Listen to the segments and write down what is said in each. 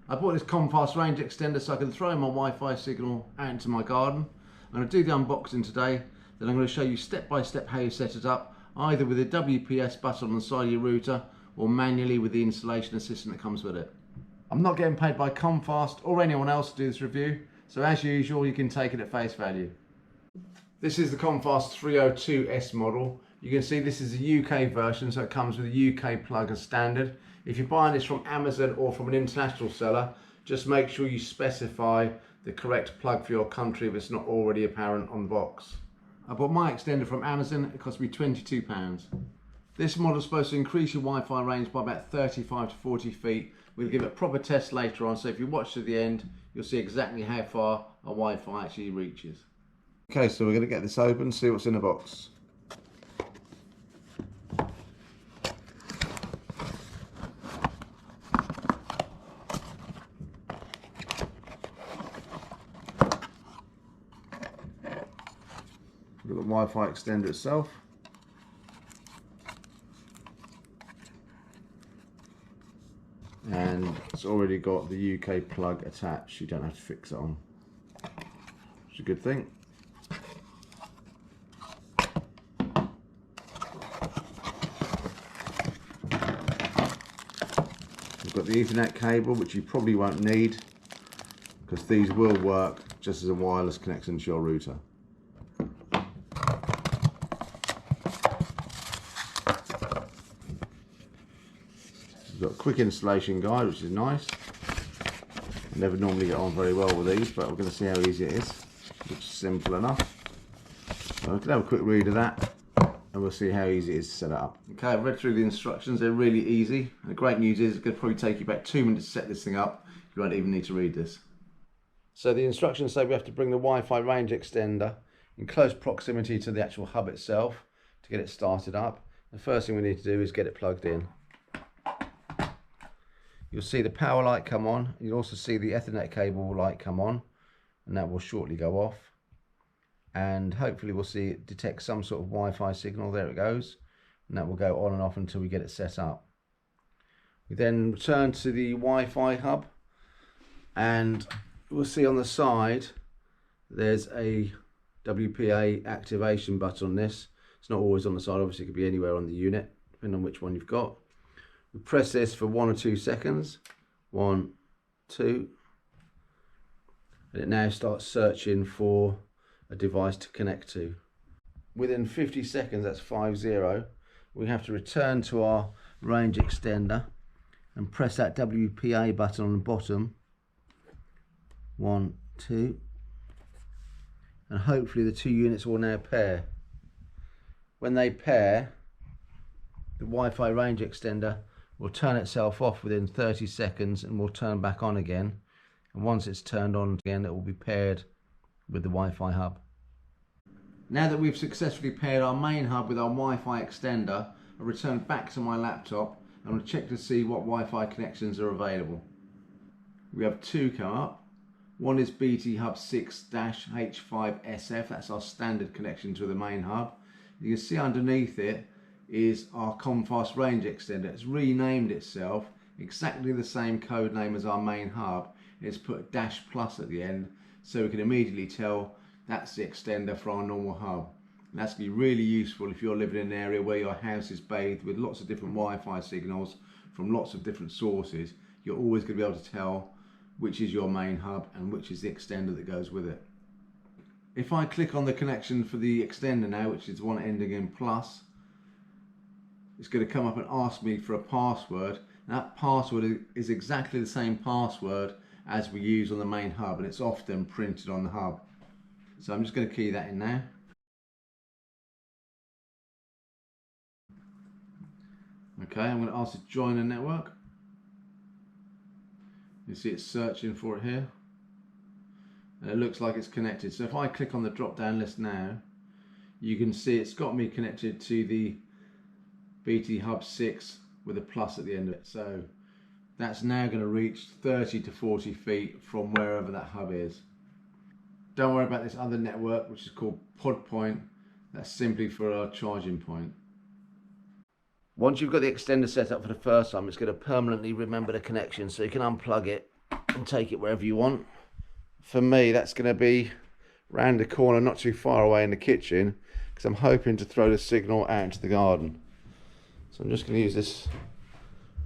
I bought this Comfast range extender so I can throw my Wi-Fi signal out into my garden. I'm going to do the unboxing today, then I'm going to show you step by step how you set it up, either with a Wps button on the side of your router or manually with the installation assistant that comes with it. I'm not getting paid by Comfast or anyone else to do this review, so as usual you can take it at face value. This is the Comfast 302S model. You can see this is a UK version, so it comes with a UK plug as standard. If you're buying this from Amazon or from an international seller, just make sure you specify the correct plug for your country if it's not already apparent on the box. I bought my extender from Amazon, it cost me £22. This model is supposed to increase your Wi-Fi range by about 35 to 40 feet. We'll give it a proper test later on, so if you watch to the end, you'll see exactly how far our Wi-Fi actually reaches. Okay, so we're going to get this open, see what's in the box. We've got the Wi-Fi extender itself. And it's already got the UK plug attached, you don't have to fix it on. It's a good thing. We've got the Ethernet cable, which you probably won't need because these will work just as a wireless connection to your router. We've got a quick installation guide, which is nice. I never normally get on very well with these, but we're going to see how easy it is. Looks simple enough. So we can have a quick read of that, and we'll see how easy it is to set it up. Okay, I've read through the instructions. They're really easy. And the great news is it's going to probably take you about 2 minutes to set this thing up. You won't even need to read this. So the instructions say we have to bring the Wi-Fi range extender in close proximity to the actual hub itself to get it started up. The first thing we need to do is get it plugged in. You'll see the power light come on. You'll also see the Ethernet cable light come on, and that will shortly go off. And hopefully we'll see it detect some sort of Wi-Fi signal. There it goes. And that will go on and off until we get it set up. We then return to the Wi-Fi hub, and we'll see on the side there's a Wpa Activation button on this. It's not always on the side, obviously it could be anywhere on the unit, depending on which one you've got. We press this for 1 or 2 seconds. 1, 2. And it now starts searching for a device to connect to. Within 50 seconds, that's 50, we have to return to our range extender and press that Wpa button on the bottom. 1, 2. And hopefully the 2 units will now pair. When they pair, the Wi-Fi range extender will turn itself off within 30 seconds and will turn back on again. And once it's turned on again, it will be paired with the Wi-Fi hub. Now that we've successfully paired our main hub with our Wi-Fi extender, I return back to my laptop and will check to see what Wi-Fi connections are available. We have 2 come up. One is BT Hub 6-H5SF, that's our standard connection to the main hub. You can see underneath it is our Comfast range extender. It's renamed itself exactly the same code name as our main hub. It's put --plus at the end, so we can immediately tell that's the extender for our normal hub. And that's going to be really useful if you're living in an area where your house is bathed with lots of different Wi-Fi signals from lots of different sources. You're always going to be able to tell which is your main hub and which is the extender that goes with it. If I click on the connection for the extender now, which is the one ending in plus, it's going to come up and ask me for a password. That password is exactly the same password as we use on the main hub, and it's often printed on the hub. So I'm just going to key that in now. Okay, I'm going to ask it to join a network. You see it's searching for it here. And it looks like it's connected. So if I click on the drop down list now, you can see it's got me connected to the BT Hub 6 with a plus at the end of it. So that's now going to reach 30 to 40 feet from wherever that hub is. Don't worry about this other network, which is called Pod Point. That's simply for our charging point. Once you've got the extender set up for the first time, it's going to permanently remember the connection, so you can unplug it and take it wherever you want. For me, that's going to be round the corner, not too far away in the kitchen, because I'm hoping to throw the signal out into the garden. So I'm just going to use this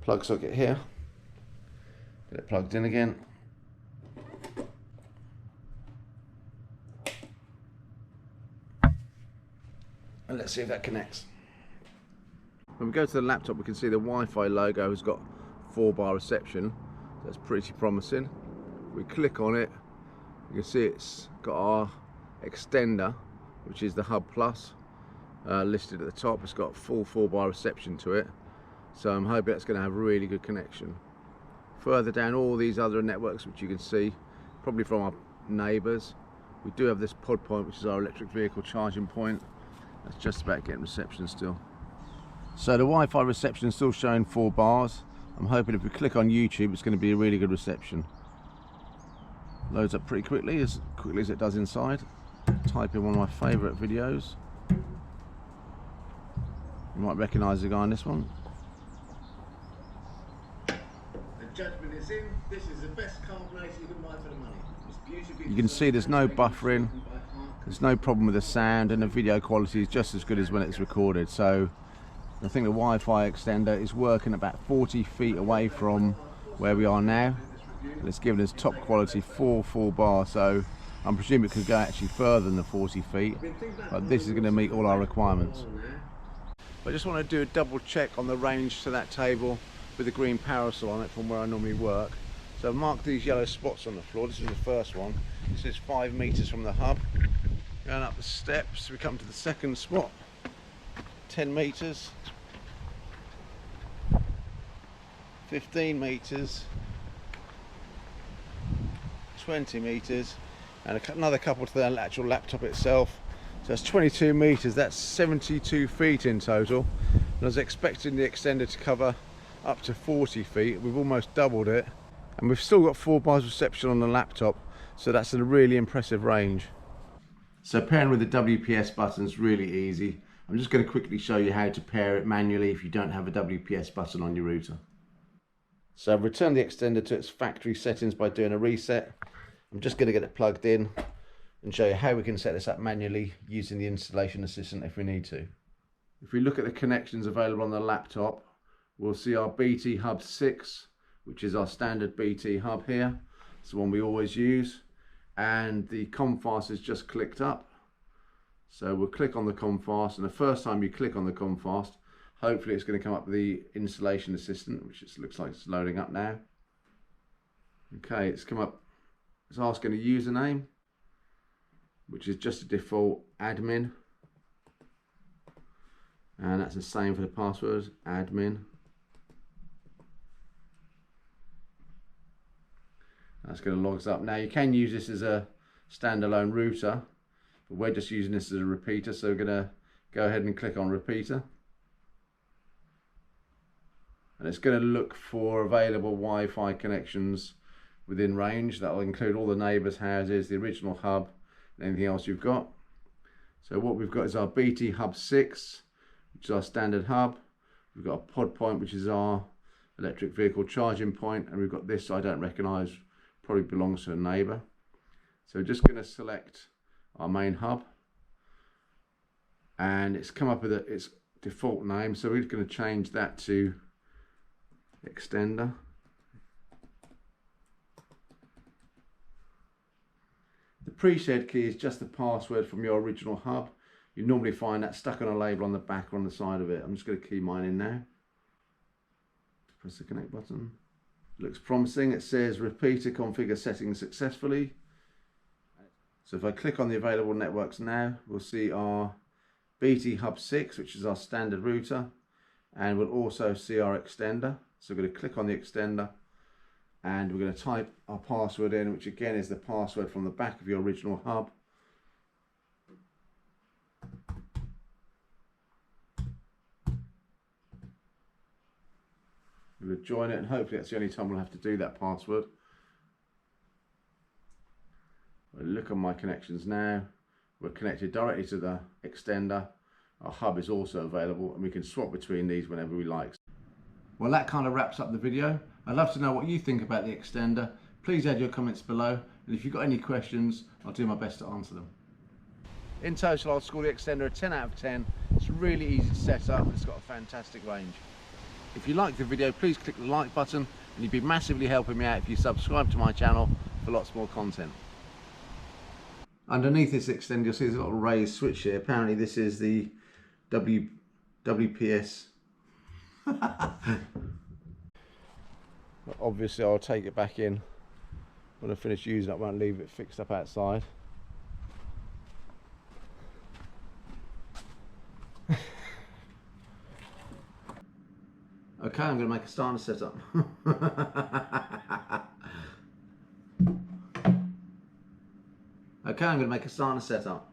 plug socket here, get it plugged in again. And let's see if that connects. When we go to the laptop, we can see the Wi-Fi logo has got 4-bar reception. That's pretty promising. We click on it, you can see it's got our extender, which is the Hub Plus, listed at the top. It's got full 4-bar reception to it, so I'm hoping that's going to have a really good connection. Further down, all these other networks which you can see, probably from our neighbours. We do have this pod point, which is our electric vehicle charging point. That's just about getting reception still. So the Wi-Fi reception is still showing 4 bars. I'm hoping if we click on YouTube, it's going to be a really good reception. Loads up pretty quickly as it does inside. Type in one of my favourite videos. You might recognise the guy in this one. The judgment is in. This is the best combination you can buy for the money. It's beautifully. You can see there's no buffering. There's no problem with the sound, and the video quality is just as good as when it's recorded. So I think the Wi-Fi extender is working about 40 feet away from where we are now. And it's given us top quality 4 bars, so I'm presuming it could go actually further than the 40 feet, but this is going to meet all our requirements. I just want to do a double check on the range to that table with the green parasol on it from where I normally work. So I've marked these yellow spots on the floor. This is the first one. This is 5 meters from the hub. Going up the steps, we come to the second spot, 10 meters, 15 meters, 20 meters, and another couple to the actual laptop itself. So that's 22 meters, that's 72 feet in total. And I was expecting the extender to cover up to 40 feet. We've almost doubled it, and we've still got 4 bars reception on the laptop, so that's a really impressive range. So pairing with the WPS button is really easy. I'm just going to quickly show you how to pair it manually if you don't have a WPS button on your router. So I've returned the extender to its factory settings by doing a reset. I'm just going to get it plugged in and show you how we can set this up manually using the installation assistant if we need to. If we look at the connections available on the laptop, we'll see our BT Hub 6, which is our standard BT hub here. It's the one we always use. And the Comfast is just clicked up. So we'll click on the Comfast, and the first time you click on the Comfast, hopefully it's going to come up with the installation assistant, which it looks like it's loading up now. Okay, it's come up, it's asking a username, which is just a default admin. And that's the same for the password, admin. That's going to log us up. Now you can use this as a standalone router, but we're just using this as a repeater, so we're going to go ahead and click on repeater. And it's going to look for available Wi-Fi connections within range. That will include all the neighbours' houses, the original hub, and anything else you've got. So what we've got is our BT Hub 6, which is our standard hub. We've got a pod point, which is our electric vehicle charging point, and we've got this I don't recognise, probably belongs to a neighbour. So we're just going to select our main hub, and it's come up with its default name, so we're going to change that to extender. The preset key is just the password from your original hub. You normally find that stuck on a label on the back or on the side of it. I'm just going to key mine in now. Press the connect button. Looks promising. It says repeater configure settings successfully. So if I click on the available networks now, we'll see our BT Hub 6, which is our standard router, and we'll also see our extender. So we're going to click on the extender, and we're going to type our password in, which again is the password from the back of your original hub. We'll join it, and hopefully that's the only time we'll have to do that password. I'll look on my connections now. We're connected directly to the extender. Our hub is also available, and we can swap between these whenever we like. Well, that kind of wraps up the video. I'd love to know what you think about the extender. Please add your comments below, and if you've got any questions, I'll do my best to answer them. In total, I'll score the extender a 10 out of 10. It's really easy to set up, and it's got a fantastic range. If you like the video, please click the like button, and you'd be massively helping me out if you subscribe to my channel for lots more content. Underneath this extender, you'll see there's a little raised switch here. Apparently this is the Wps. Obviously I'll take it back in when I finish using it. I won't leave it fixed up outside. Okay, I'm going to make a starter setup. Okay, I'm going to make a starter setup.